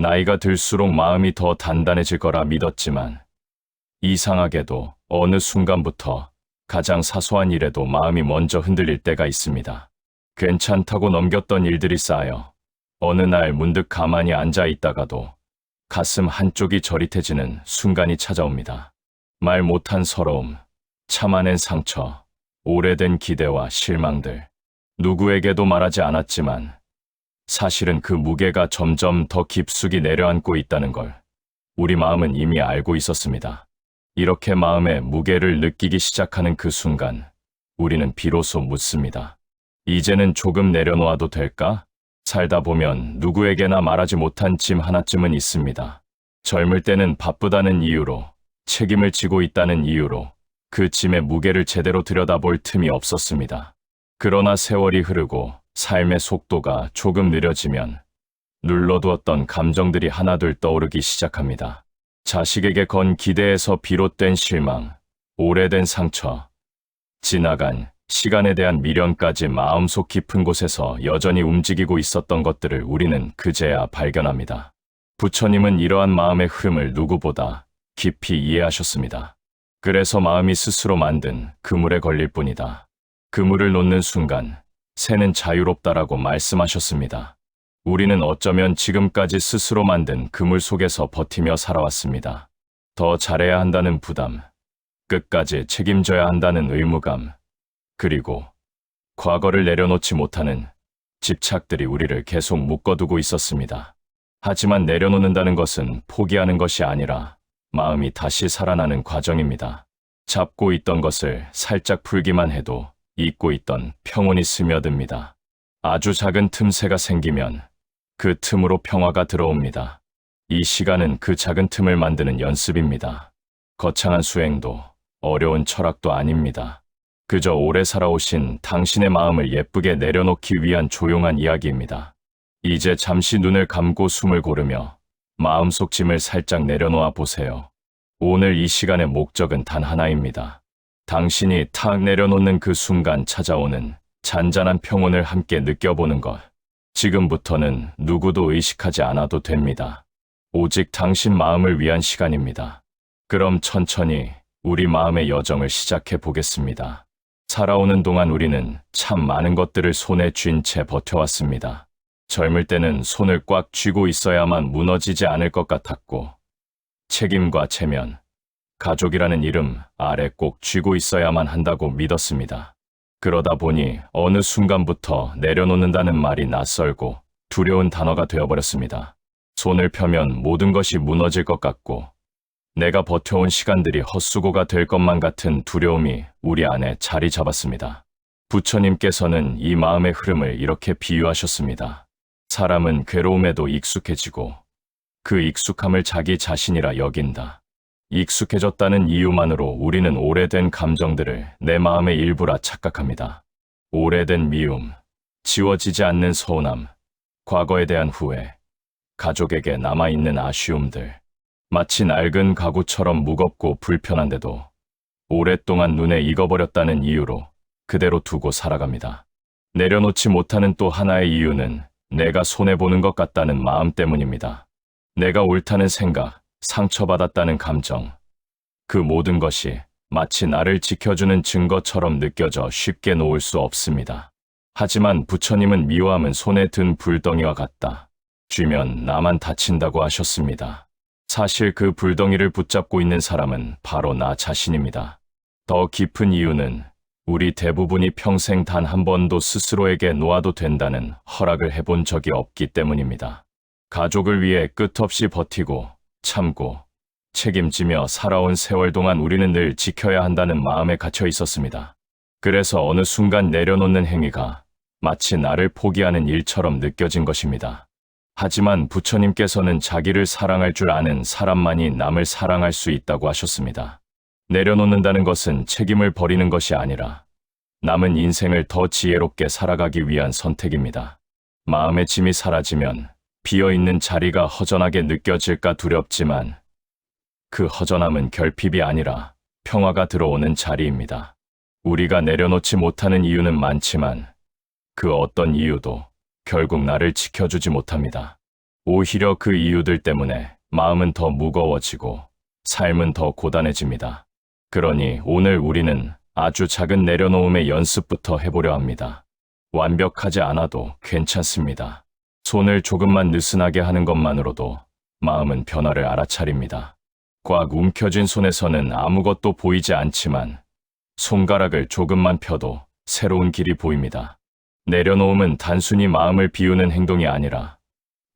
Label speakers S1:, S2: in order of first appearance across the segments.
S1: 나이가 들수록 마음이 더 단단해질 거라 믿었지만 이상하게도 어느 순간부터 가장 사소한 일에도 마음이 먼저 흔들릴 때가 있습니다. 괜찮다고 넘겼던 일들이 쌓여 어느 날 문득 가만히 앉아 있다가도 가슴 한쪽이 저릿해지는 순간이 찾아옵니다. 말 못한 서러움, 참아낸 상처, 오래된 기대와 실망들. 누구에게도 말하지 않았지만 사실은 그 무게가 점점 더 깊숙이 내려앉고 있다는 걸 우리 마음은 이미 알고 있었습니다. 이렇게 마음의 무게를 느끼기 시작하는 그 순간 우리는 비로소 묻습니다. 이제는 조금 내려놓아도 될까? 살다 보면 누구에게나 말하지 못한 짐 하나쯤은 있습니다. 젊을 때는 바쁘다는 이유로, 책임을 지고 있다는 이유로 그 짐의 무게를 제대로 들여다볼 틈이 없었습니다. 그러나 세월이 흐르고 삶의 속도가 조금 느려지면 눌러두었던 감정들이 하나둘 떠오르기 시작합니다. 자식에게 건 기대에서 비롯된 실망, 오래된 상처, 지나간 시간에 대한 미련까지 마음속 깊은 곳에서 여전히 움직이고 있었던 것들을 우리는 그제야 발견합니다. 부처님은 이러한 마음의 흐름을 누구보다 깊이 이해하셨습니다. 그래서 마음이 스스로 만든 그물에 걸릴 뿐이다. 그물을 놓는 순간 새는 자유롭다라고 말씀하셨습니다. 우리는 어쩌면 지금까지 스스로 만든 그물 속에서 버티며 살아왔습니다. 더 잘해야 한다는 부담, 끝까지 책임져야 한다는 의무감, 그리고 과거를 내려놓지 못하는 집착들이 우리를 계속 묶어두고 있었습니다. 하지만 내려놓는다는 것은 포기하는 것이 아니라 마음이 다시 살아나는 과정입니다. 잡고 있던 것을 살짝 풀기만 해도 잊고 있던 평온이 스며듭니다. 아주 작은 틈새가 생기면 그 틈으로 평화가 들어옵니다. 이 시간은 그 작은 틈을 만드는 연습입니다. 거창한 수행도 어려운 철학도 아닙니다. 그저 오래 살아오신 당신의 마음을 예쁘게 내려놓기 위한 조용한 이야기입니다. 이제 잠시 눈을 감고 숨을 고르며 마음속 짐을 살짝 내려놓아 보세요. 오늘 이 시간의 목적은 단 하나입니다. 당신이 탁 내려놓는 그 순간 찾아오는 잔잔한 평온을 함께 느껴보는 것. 지금부터는 누구도 의식하지 않아도 됩니다. 오직 당신 마음을 위한 시간입니다. 그럼 천천히 우리 마음의 여정을 시작해 보겠습니다. 살아오는 동안 우리는 참 많은 것들을 손에 쥔 채 버텨왔습니다. 젊을 때는 손을 꽉 쥐고 있어야만 무너지지 않을 것 같았고, 책임과 체면, 가족이라는 이름 아래 꼭 쥐고 있어야만 한다고 믿었습니다. 그러다 보니 어느 순간부터 내려놓는다는 말이 낯설고 두려운 단어가 되어버렸습니다. 손을 펴면 모든 것이 무너질 것 같고 내가 버텨온 시간들이 헛수고가 될 것만 같은 두려움이 우리 안에 자리 잡았습니다. 부처님께서는 이 마음의 흐름을 이렇게 비유하셨습니다. 사람은 괴로움에도 익숙해지고 그 익숙함을 자기 자신이라 여긴다. 익숙해졌다는 이유만으로 우리는 오래된 감정들을 내 마음의 일부라 착각합니다. 오래된 미움, 지워지지 않는 서운함, 과거에 대한 후회, 가족에게 남아있는 아쉬움들, 마치 낡은 가구처럼 무겁고 불편한데도 오랫동안 눈에 익어버렸다는 이유로 그대로 두고 살아갑니다. 내려놓지 못하는 또 하나의 이유는 내가 손해보는 것 같다는 마음 때문입니다. 내가 옳다는 생각, 상처받았다는 감정, 그 모든 것이 마치 나를 지켜주는 증거처럼 느껴져 쉽게 놓을 수 없습니다. 하지만 부처님은 미워함은 손에 든 불덩이와 같다. 쥐면 나만 다친다고 하셨습니다. 사실 그 불덩이를 붙잡고 있는 사람은 바로 나 자신입니다. 더 깊은 이유는 우리 대부분이 평생 단 한 번도 스스로에게 놓아도 된다는 허락을 해본 적이 없기 때문입니다. 가족을 위해 끝없이 버티고 참고 책임지며 살아온 세월 동안 우리는 늘 지켜야 한다는 마음에 갇혀 있었습니다. 그래서 어느 순간 내려놓는 행위가 마치 나를 포기하는 일처럼 느껴진 것입니다. 하지만 부처님께서는 자기를 사랑할 줄 아는 사람만이 남을 사랑할 수 있다고 하셨습니다. 내려놓는다는 것은 책임을 버리는 것이 아니라 남은 인생을 더 지혜롭게 살아가기 위한 선택입니다. 마음의 짐이 사라지면 비어있는 자리가 허전하게 느껴질까 두렵지만 그 허전함은 결핍이 아니라 평화가 들어오는 자리입니다. 우리가 내려놓지 못하는 이유는 많지만 그 어떤 이유도 결국 나를 지켜주지 못합니다. 오히려 그 이유들 때문에 마음은 더 무거워지고 삶은 더 고단해집니다. 그러니 오늘 우리는 아주 작은 내려놓음의 연습부터 해보려 합니다. 완벽하지 않아도 괜찮습니다. 손을 조금만 느슨하게 하는 것만으로도 마음은 변화를 알아차립니다. 꽉 움켜쥔 손에서는 아무것도 보이지 않지만 손가락을 조금만 펴도 새로운 길이 보입니다. 내려놓음은 단순히 마음을 비우는 행동이 아니라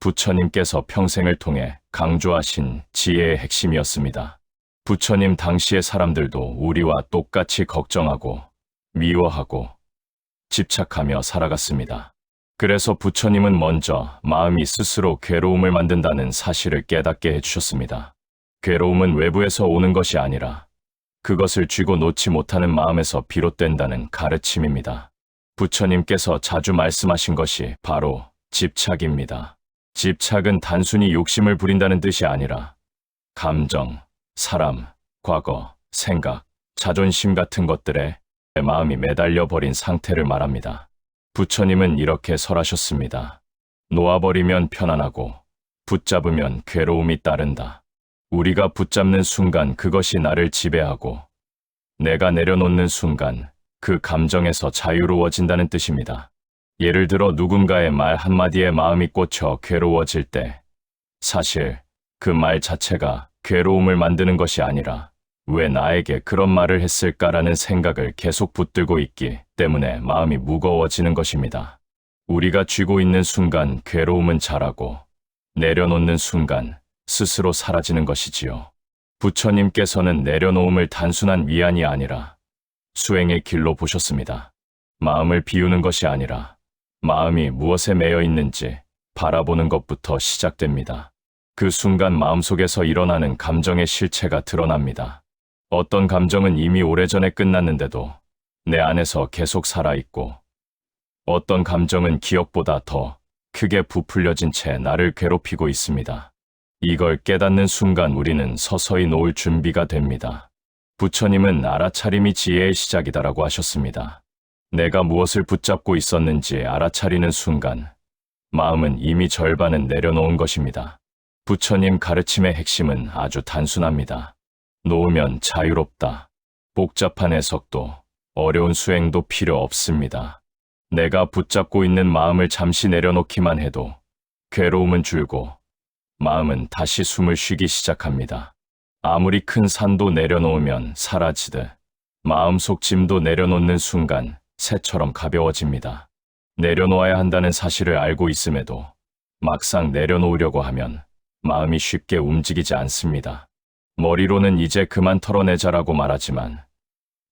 S1: 부처님께서 평생을 통해 강조하신 지혜의 핵심이었습니다. 부처님 당시의 사람들도 우리와 똑같이 걱정하고 미워하고 집착하며 살아갔습니다. 그래서 부처님은 먼저 마음이 스스로 괴로움을 만든다는 사실을 깨닫게 해주셨습니다. 괴로움은 외부에서 오는 것이 아니라 그것을 쥐고 놓지 못하는 마음에서 비롯된다는 가르침입니다. 부처님께서 자주 말씀하신 것이 바로 집착입니다. 집착은 단순히 욕심을 부린다는 뜻이 아니라 감정, 사람, 과거, 생각, 자존심 같은 것들에 마음이 매달려 버린 상태를 말합니다. 부처님은 이렇게 설하셨습니다. 놓아버리면 편안하고 붙잡으면 괴로움이 따른다. 우리가 붙잡는 순간 그것이 나를 지배하고 내가 내려놓는 순간 그 감정에서 자유로워진다는 뜻입니다. 예를 들어 누군가의 말 한마디에 마음이 꽂혀 괴로워질 때 사실 그 말 자체가 괴로움을 만드는 것이 아니라 왜 나에게 그런 말을 했을까라는 생각을 계속 붙들고 있기 때문에 마음이 무거워지는 것입니다. 우리가 쥐고 있는 순간 괴로움은 자라고 내려놓는 순간 스스로 사라지는 것이지요. 부처님께서는 내려놓음을 단순한 위안이 아니라 수행의 길로 보셨습니다. 마음을 비우는 것이 아니라 마음이 무엇에 매여 있는지 바라보는 것부터 시작됩니다. 그 순간 마음속에서 일어나는 감정의 실체가 드러납니다. 어떤 감정은 이미 오래전에 끝났는데도 내 안에서 계속 살아있고 어떤 감정은 기억보다 더 크게 부풀려진 채 나를 괴롭히고 있습니다. 이걸 깨닫는 순간 우리는 서서히 놓을 준비가 됩니다. 부처님은 알아차림이 지혜의 시작이다라고 하셨습니다. 내가 무엇을 붙잡고 있었는지 알아차리는 순간 마음은 이미 절반은 내려놓은 것입니다. 부처님 가르침의 핵심은 아주 단순합니다. 놓으면 자유롭다. 복잡한 해석도 어려운 수행도 필요 없습니다. 내가 붙잡고 있는 마음을 잠시 내려놓기만 해도 괴로움은 줄고 마음은 다시 숨을 쉬기 시작합니다. 아무리 큰 산도 내려놓으면 사라지듯 마음속 짐도 내려놓는 순간 새처럼 가벼워집니다. 내려놓아야 한다는 사실을 알고 있음에도 막상 내려놓으려고 하면 마음이 쉽게 움직이지 않습니다. 머리로는 이제 그만 털어내자라고 말하지만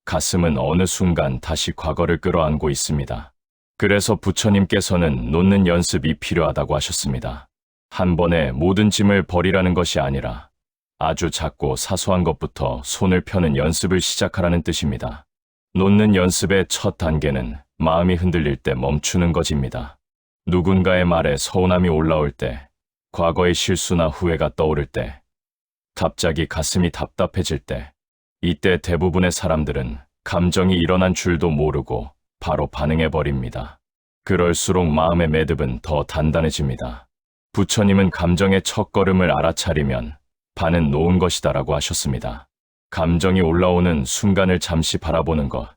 S1: 가슴은 어느 순간 다시 과거를 끌어안고 있습니다. 그래서 부처님께서는 놓는 연습이 필요하다고 하셨습니다. 한 번에 모든 짐을 버리라는 것이 아니라 아주 작고 사소한 것부터 손을 펴는 연습을 시작하라는 뜻입니다. 놓는 연습의 첫 단계는 마음이 흔들릴 때 멈추는 것입니다. 누군가의 말에 서운함이 올라올 때, 과거의 실수나 후회가 떠오를 때, 갑자기 가슴이 답답해질 때, 이때 대부분의 사람들은 감정이 일어난 줄도 모르고 바로 반응해버립니다. 그럴수록 마음의 매듭은 더 단단해집니다. 부처님은 감정의 첫걸음을 알아차리면 반은 놓은 것이다라고 하셨습니다. 감정이 올라오는 순간을 잠시 바라보는 것,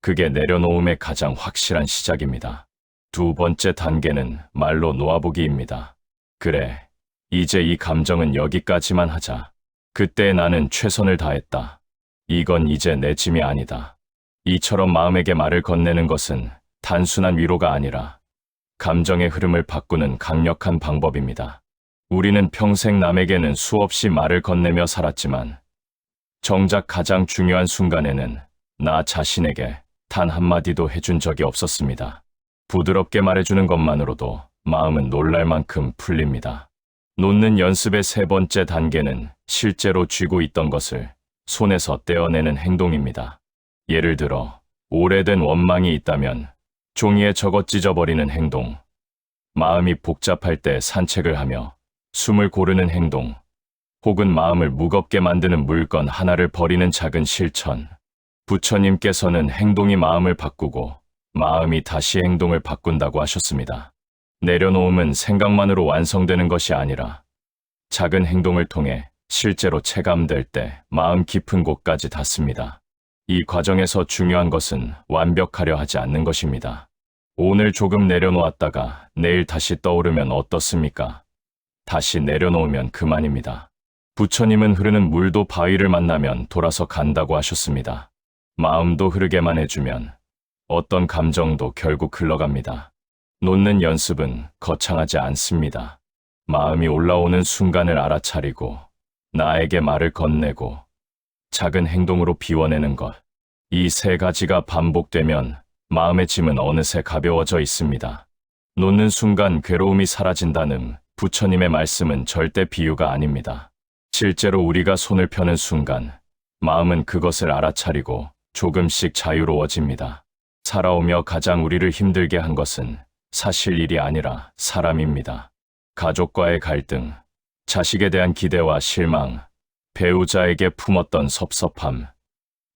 S1: 그게 내려놓음의 가장 확실한 시작입니다. 두 번째 단계는 말로 놓아보기입니다. 그래, 이제 이 감정은 여기까지만 하자. 그때 나는 최선을 다했다. 이건 이제 내 짐이 아니다. 이처럼 마음에게 말을 건네는 것은 단순한 위로가 아니라 감정의 흐름을 바꾸는 강력한 방법입니다. 우리는 평생 남에게는 수없이 말을 건네며 살았지만 정작 가장 중요한 순간에는 나 자신에게 단 한마디도 해준 적이 없었습니다. 부드럽게 말해주는 것만으로도 마음은 놀랄 만큼 풀립니다. 놓는 연습의 세 번째 단계는 실제로 쥐고 있던 것을 손에서 떼어내는 행동입니다. 예를 들어 오래된 원망이 있다면 종이에 적어 찢어버리는 행동, 마음이 복잡할 때 산책을 하며 숨을 고르는 행동, 혹은 마음을 무겁게 만드는 물건 하나를 버리는 작은 실천. 부처님께서는 행동이 마음을 바꾸고 마음이 다시 행동을 바꾼다고 하셨습니다. 내려놓음은 생각만으로 완성되는 것이 아니라 작은 행동을 통해 실제로 체감될 때 마음 깊은 곳까지 닿습니다. 이 과정에서 중요한 것은 완벽하려 하지 않는 것입니다. 오늘 조금 내려놓았다가 내일 다시 떠오르면 어떻습니까? 다시 내려놓으면 그만입니다. 부처님은 흐르는 물도 바위를 만나면 돌아서 간다고 하셨습니다. 마음도 흐르게만 해주면 어떤 감정도 결국 흘러갑니다. 놓는 연습은 거창하지 않습니다. 마음이 올라오는 순간을 알아차리고 나에게 말을 건네고 작은 행동으로 비워내는 것. 이 세 가지가 반복되면 마음의 짐은 어느새 가벼워져 있습니다. 놓는 순간 괴로움이 사라진다는 부처님의 말씀은 절대 비유가 아닙니다. 실제로 우리가 손을 펴는 순간 마음은 그것을 알아차리고 조금씩 자유로워집니다. 살아오며 가장 우리를 힘들게 한 것은 사실 일이 아니라 사람입니다. 가족과의 갈등, 자식에 대한 기대와 실망, 배우자에게 품었던 섭섭함,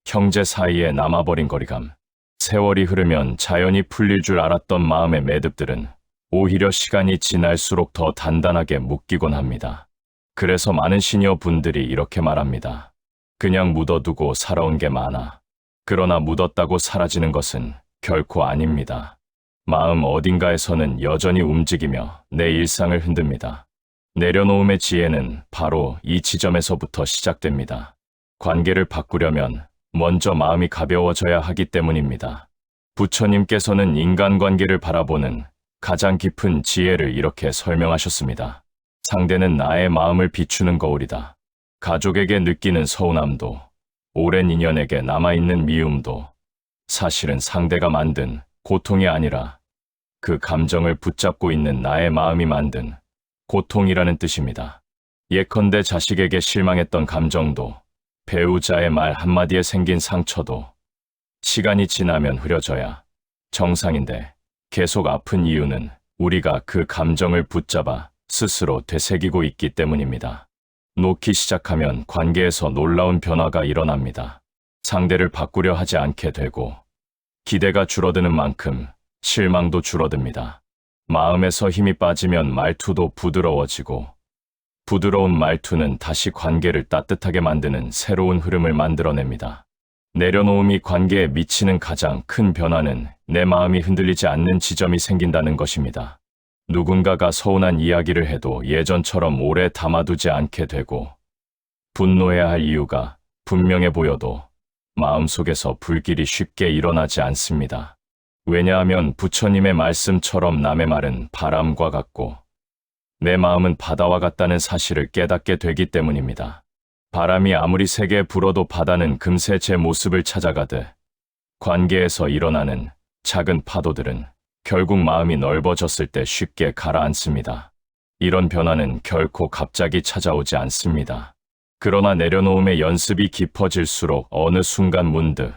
S1: 형제 사이에 남아버린 거리감. 세월이 흐르면 자연히 풀릴 줄 알았던 마음의 매듭들은 오히려 시간이 지날수록 더 단단하게 묶이곤 합니다. 그래서 많은 시니어 분들이 이렇게 말합니다. 그냥 묻어두고 살아온 게 많아. 그러나 묻었다고 사라지는 것은 결코 아닙니다. 마음 어딘가에서는 여전히 움직이며 내 일상을 흔듭니다. 내려놓음의 지혜는 바로 이 지점에서부터 시작됩니다. 관계를 바꾸려면 먼저 마음이 가벼워져야 하기 때문입니다. 부처님께서는 인간관계를 바라보는 가장 깊은 지혜를 이렇게 설명하셨습니다. 상대는 나의 마음을 비추는 거울이다. 가족에게 느끼는 서운함도, 오랜 인연에게 남아있는 미움도 사실은 상대가 만든 고통이 아니라 그 감정을 붙잡고 있는 나의 마음이 만든 고통이라는 뜻입니다. 예컨대 자식에게 실망했던 감정도, 배우자의 말 한마디에 생긴 상처도 시간이 지나면 흐려져야 정상인데 계속 아픈 이유는 우리가 그 감정을 붙잡아 스스로 되새기고 있기 때문입니다. 놓기 시작하면 관계에서 놀라운 변화가 일어납니다. 상대를 바꾸려 하지 않게 되고 기대가 줄어드는 만큼 실망도 줄어듭니다. 마음에서 힘이 빠지면 말투도 부드러워지고 부드러운 말투는 다시 관계를 따뜻하게 만드는 새로운 흐름을 만들어냅니다. 내려놓음이 관계에 미치는 가장 큰 변화는 내 마음이 흔들리지 않는 지점이 생긴다는 것입니다. 누군가가 서운한 이야기를 해도 예전처럼 오래 담아두지 않게 되고 분노해야 할 이유가 분명해 보여도 마음속에서 불길이 쉽게 일어나지 않습니다. 왜냐하면 부처님의 말씀처럼 남의 말은 바람과 같고 내 마음은 바다와 같다는 사실을 깨닫게 되기 때문입니다. 바람이 아무리 세게 불어도 바다는 금세 제 모습을 찾아가듯 관계에서 일어나는 작은 파도들은 결국 마음이 넓어졌을 때 쉽게 가라앉습니다. 이런 변화는 결코 갑자기 찾아오지 않습니다. 그러나 내려놓음의 연습이 깊어질수록 어느 순간 문득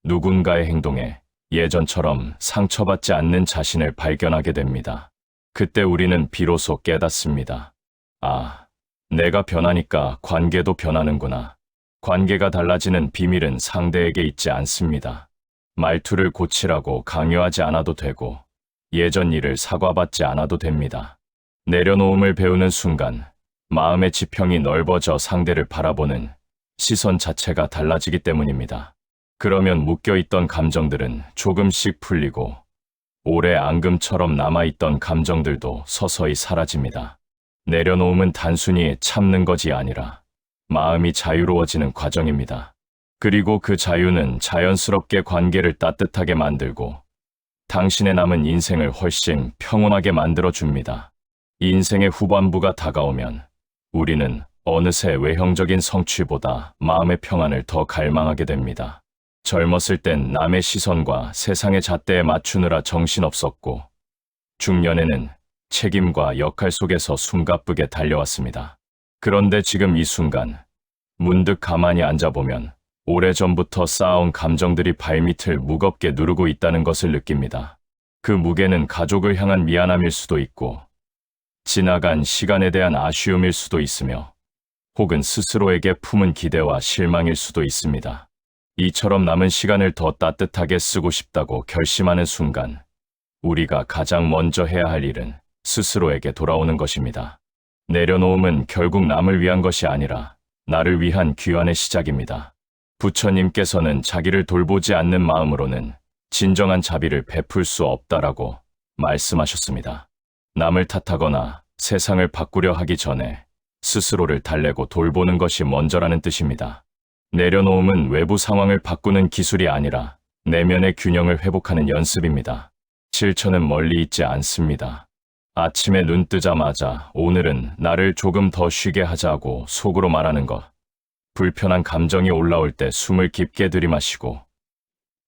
S1: 누군가의 행동에 예전처럼 상처받지 않는 자신을 발견하게 됩니다. 그때 우리는 비로소 깨닫습니다. 아, 내가 변하니까 관계도 변하는구나. 관계가 달라지는 비밀은 상대에게 있지 않습니다. 말투를 고치라고 강요하지 않아도 되고 예전 일을 사과받지 않아도 됩니다. 내려놓음을 배우는 순간 마음의 지평이 넓어져 상대를 바라보는 시선 자체가 달라지기 때문입니다. 그러면 묶여있던 감정들은 조금씩 풀리고 오래 앙금처럼 남아있던 감정들도 서서히 사라집니다. 내려놓음은 단순히 참는 것이 아니라 마음이 자유로워지는 과정입니다. 그리고 그 자유는 자연스럽게 관계를 따뜻하게 만들고 당신의 남은 인생을 훨씬 평온하게 만들어줍니다. 인생의 후반부가 다가오면 우리는 어느새 외형적인 성취보다 마음의 평안을 더 갈망하게 됩니다. 젊었을 땐 남의 시선과 세상의 잣대에 맞추느라 정신없었고 중년에는 책임과 역할 속에서 숨가쁘게 달려왔습니다. 그런데 지금 이 순간 문득 가만히 앉아보면 오래전부터 쌓아온 감정들이 발밑을 무겁게 누르고 있다는 것을 느낍니다. 그 무게는 가족을 향한 미안함일 수도 있고 지나간 시간에 대한 아쉬움일 수도 있으며 혹은 스스로에게 품은 기대와 실망일 수도 있습니다. 이처럼 남은 시간을 더 따뜻하게 쓰고 싶다고 결심하는 순간 우리가 가장 먼저 해야 할 일은 스스로에게 돌아오는 것입니다. 내려놓음은 결국 남을 위한 것이 아니라 나를 위한 귀환의 시작입니다. 부처님께서는 자기를 돌보지 않는 마음으로는 진정한 자비를 베풀 수 없다라고 말씀하셨습니다. 남을 탓하거나 세상을 바꾸려 하기 전에 스스로를 달래고 돌보는 것이 먼저라는 뜻입니다. 내려놓음은 외부 상황을 바꾸는 기술이 아니라 내면의 균형을 회복하는 연습입니다. 실천은 멀리 있지 않습니다. 아침에 눈 뜨자마자 오늘은 나를 조금 더 쉬게 하자고 속으로 말하는 것. 불편한 감정이 올라올 때 숨을 깊게 들이마시고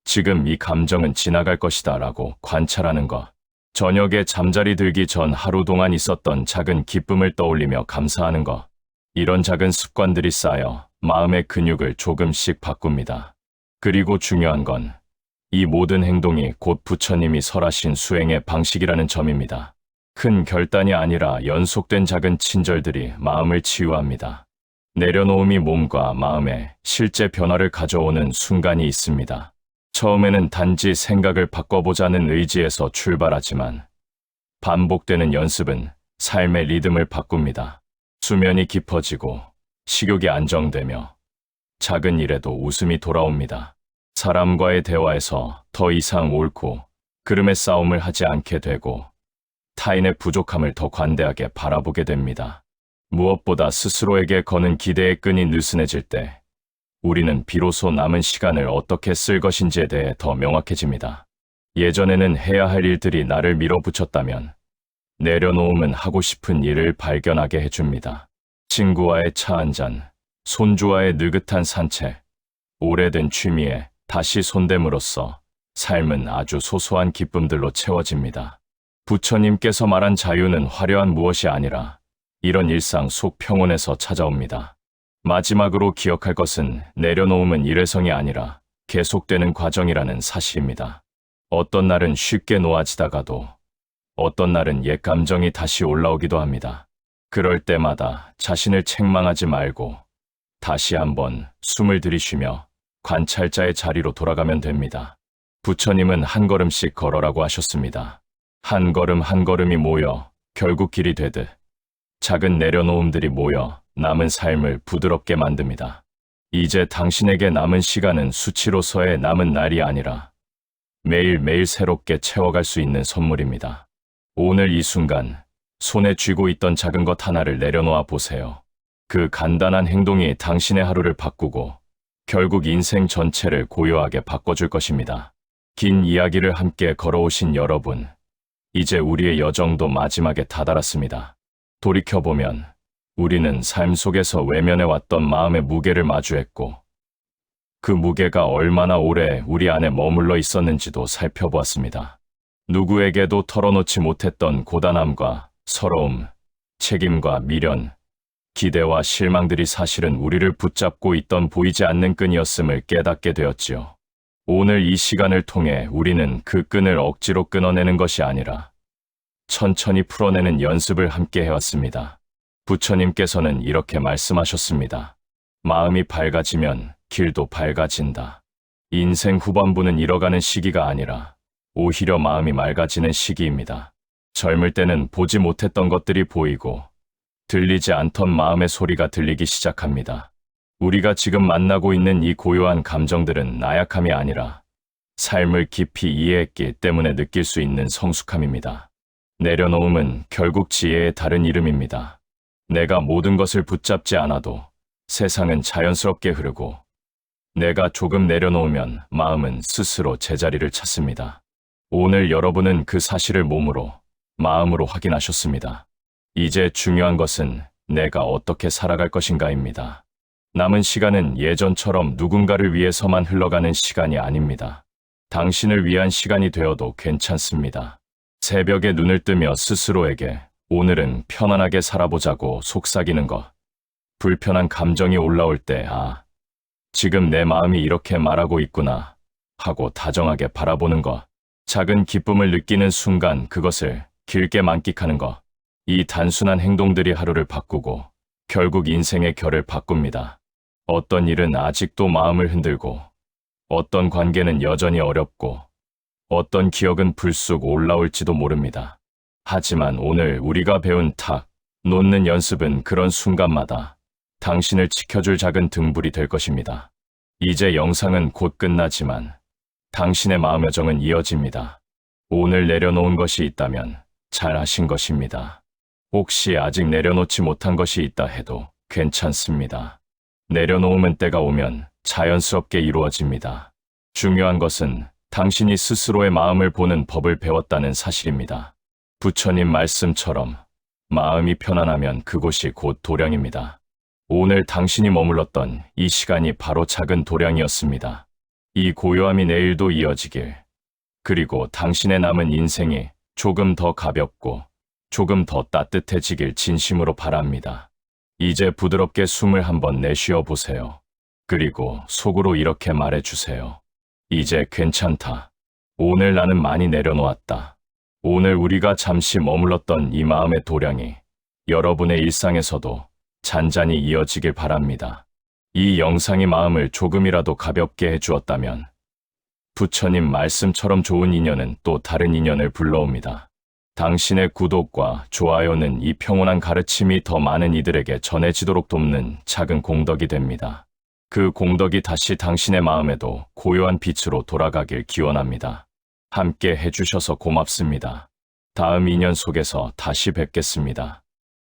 S1: 지금 이 감정은 지나갈 것이다 라고 관찰하는 것. 저녁에 잠자리 들기 전 하루 동안 있었던 작은 기쁨을 떠올리며 감사하는 것. 이런 작은 습관들이 쌓여 마음의 근육을 조금씩 바꿉니다. 그리고 중요한 건 이 모든 행동이 곧 부처님이 설하신 수행의 방식이라는 점입니다. 큰 결단이 아니라 연속된 작은 친절들이 마음을 치유합니다. 내려놓음이 몸과 마음에 실제 변화를 가져오는 순간이 있습니다. 처음에는 단지 생각을 바꿔보자는 의지에서 출발하지만 반복되는 연습은 삶의 리듬을 바꿉니다. 수면이 깊어지고 식욕이 안정되며 작은 일에도 웃음이 돌아옵니다. 사람과의 대화에서 더 이상 옳고 그름의 싸움을 하지 않게 되고 타인의 부족함을 더 관대하게 바라보게 됩니다. 무엇보다 스스로에게 거는 기대의 끈이 느슨해질 때 우리는 비로소 남은 시간을 어떻게 쓸 것인지에 대해 더 명확해집니다. 예전에는 해야 할 일들이 나를 밀어붙였다면 내려놓음은 하고 싶은 일을 발견하게 해줍니다. 친구와의 차 한잔, 손주와의 느긋한 산책, 오래된 취미에 다시 손댐으로써 삶은 아주 소소한 기쁨들로 채워집니다. 부처님께서 말한 자유는 화려한 무엇이 아니라 이런 일상 속 평온에서 찾아옵니다. 마지막으로 기억할 것은 내려놓음은 일회성이 아니라 계속되는 과정이라는 사실입니다. 어떤 날은 쉽게 놓아지다가도 어떤 날은 옛 감정이 다시 올라오기도 합니다. 그럴 때마다 자신을 책망하지 말고 다시 한번 숨을 들이쉬며 관찰자의 자리로 돌아가면 됩니다. 부처님은 한 걸음씩 걸어라고 하셨습니다. 한 걸음 한 걸음이 모여 결국 길이 되듯 작은 내려놓음들이 모여 남은 삶을 부드럽게 만듭니다. 이제 당신에게 남은 시간은 수치로서의 남은 날이 아니라 매일매일 새롭게 채워갈 수 있는 선물입니다. 오늘 이 순간 손에 쥐고 있던 작은 것 하나를 내려놓아 보세요. 그 간단한 행동이 당신의 하루를 바꾸고 결국 인생 전체를 고요하게 바꿔줄 것입니다. 긴 이야기를 함께 걸어오신 여러분, 이제 우리의 여정도 마지막에 다다랐습니다. 돌이켜보면 우리는 삶 속에서 외면해왔던 마음의 무게를 마주했고 그 무게가 얼마나 오래 우리 안에 머물러 있었는지도 살펴보았습니다. 누구에게도 털어놓지 못했던 고단함과 서러움, 책임과 미련, 기대와 실망들이 사실은 우리를 붙잡고 있던 보이지 않는 끈이었음을 깨닫게 되었지요. 오늘 이 시간을 통해 우리는 그 끈을 억지로 끊어내는 것이 아니라 천천히 풀어내는 연습을 함께 해왔습니다. 부처님께서는 이렇게 말씀하셨습니다. 마음이 밝아지면 길도 밝아진다. 인생 후반부는 잃어가는 시기가 아니라 오히려 마음이 맑아지는 시기입니다. 젊을 때는 보지 못했던 것들이 보이고 들리지 않던 마음의 소리가 들리기 시작합니다. 우리가 지금 만나고 있는 이 고요한 감정들은 나약함이 아니라 삶을 깊이 이해했기 때문에 느낄 수 있는 성숙함입니다. 내려놓음은 결국 지혜의 다른 이름입니다. 내가 모든 것을 붙잡지 않아도 세상은 자연스럽게 흐르고 내가 조금 내려놓으면 마음은 스스로 제자리를 찾습니다. 오늘 여러분은 그 사실을 몸으로, 마음으로 확인하셨습니다. 이제 중요한 것은 내가 어떻게 살아갈 것인가입니다. 남은 시간은 예전처럼 누군가를 위해서만 흘러가는 시간이 아닙니다. 당신을 위한 시간이 되어도 괜찮습니다. 새벽에 눈을 뜨며 스스로에게 오늘은 편안하게 살아보자고 속삭이는 것. 불편한 감정이 올라올 때, 지금 내 마음이 이렇게 말하고 있구나 하고 다정하게 바라보는 것. 작은 기쁨을 느끼는 순간 그것을 길게 만끽하는 것. 이 단순한 행동들이 하루를 바꾸고 결국 인생의 결을 바꿉니다. 어떤 일은 아직도 마음을 흔들고 어떤 관계는 여전히 어렵고 어떤 기억은 불쑥 올라올지도 모릅니다. 하지만 오늘 우리가 배운 탁 놓는 연습은 그런 순간마다 당신을 지켜줄 작은 등불이 될 것입니다. 이제 영상은 곧 끝나지만 당신의 마음의 정은 이어집니다. 오늘 내려놓은 것이 있다면 잘하신 것입니다. 혹시 아직 내려놓지 못한 것이 있다 해도 괜찮습니다. 내려놓으면 때가 오면 자연스럽게 이루어집니다. 중요한 것은 당신이 스스로의 마음을 보는 법을 배웠다는 사실입니다. 부처님 말씀처럼 마음이 편안하면 그곳이 곧 도량입니다. 오늘 당신이 머물렀던 이 시간이 바로 작은 도량이었습니다. 이 고요함이 내일도 이어지길, 그리고 당신의 남은 인생이 조금 더 가볍고 조금 더 따뜻해지길 진심으로 바랍니다. 이제 부드럽게 숨을 한번 내쉬어 보세요. 그리고 속으로 이렇게 말해주세요. 이제 괜찮다. 오늘 나는 많이 내려놓았다. 오늘 우리가 잠시 머물렀던 이 마음의 도량이 여러분의 일상에서도 잔잔히 이어지길 바랍니다. 이 영상이 마음을 조금이라도 가볍게 해주었다면 부처님 말씀처럼 좋은 인연은 또 다른 인연을 불러옵니다. 당신의 구독과 좋아요는 이 평온한 가르침이 더 많은 이들에게 전해지도록 돕는 작은 공덕이 됩니다. 그 공덕이 다시 당신의 마음에도 고요한 빛으로 돌아가길 기원합니다. 함께 해주셔서 고맙습니다. 다음 인연 속에서 다시 뵙겠습니다.